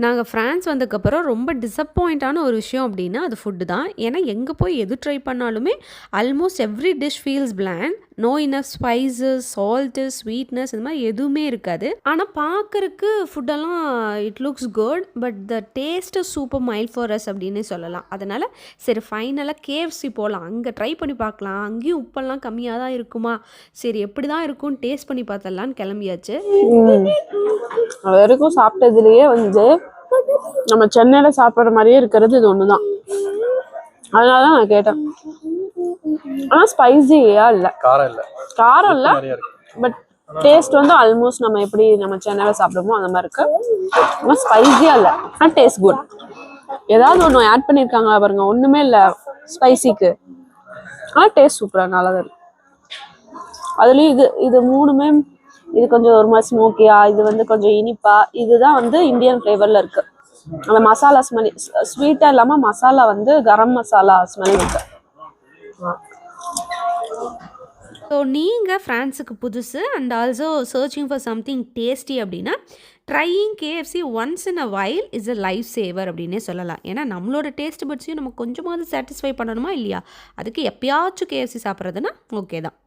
நாங்க ஃப்ரான்ஸ் வந்ததுக்கப்புறம் ரொம்ப டிசப்பாயிண்டான ஒரு விஷயம் அப்படின்னா, அது ஃபுட்டு தான். ஏன்னா, எங்க போய் எது ட்ரை பண்ணாலுமே almost every dish feels bland. No enough spices, salt, sweetness இந்த மாரி எதுவுமே இருக்காது. ஆனா, பார்க்கறக்கு ஃபுட்டெல்லாம் it looks good. But the taste is super mild for us அப்படின்னே சொல்லலாம். அதனால சரி ஃபைனலா KFC போலாம். அங்க ட்ரை பண்ணி பார்க்கலாம். அங்கேயும் உப்பெல்லாம் கம்மியா தான் இருக்குமா? சரி எப்படி தான் இருக்கும்னு டேஸ்ட் பண்ணி பார்த்தரலான்னு கிளம்பியாச்சு. அது வரைக்கும் சாப்பிட்டதுலயே வந்து நம்ம சென்னையில சாப்பிட்ற மாதிரியே இருக்கிறது இது ஒண்ணுதான். அதனாலதான் நான் கேட்டேன். ஆனா ஸ்பைசியா இல்ல, காரம் இல்ல, பட் டேஸ்ட் வந்து ஆல்மோஸ்ட் நம்ம எப்படி நம்ம சென்னையில சாப்பிடுமோ அந்த மாதிரி இருக்கு. ஆனா ஸ்பைசியா இல்ல, ஆனா டேஸ்ட் குட். ஏதாவது ஒண்ணு ஆட் பண்ணிருக்காங்களா பாருங்க, ஒண்ணுமே இல்ல ஸ்பைசிக்கு. ஆனா டேஸ்ட் சூப்பரா நல்லா இருக்கு. அதுலயும் இது மூணுமே, இது கொஞ்சம் ஒரு மாதிரி ஸ்மோக்கியா, இது வந்து கொஞ்சம் இனிப்பா, இதுதான் வந்து இந்தியன் ஃப்ளேவர்ல இருக்கு. அந்த மசாலா ஸ்மெல் ஸ்வீட்டா இல்லாம மசாலா வந்து கரம் மசாலா ஸ்மெல் இருக்கு. ஸோ நீங்கள் ஃப்ரான்ஸுக்கு புதுசு and also searching for something tasty அப்படின்னா trying KFC once in a while is a life saver அப்படின்னே சொல்லலாம். ஏன்னா நம்மளோட டேஸ்ட் பட்ஸையும் நம்ம கொஞ்சமாவது சாட்டிஸ்ஃபை பண்ணணுமா இல்லையா? அதுக்கு எப்பயாச்சும் KFC சாப்பிட்றதுன்னா ஓகே தான்.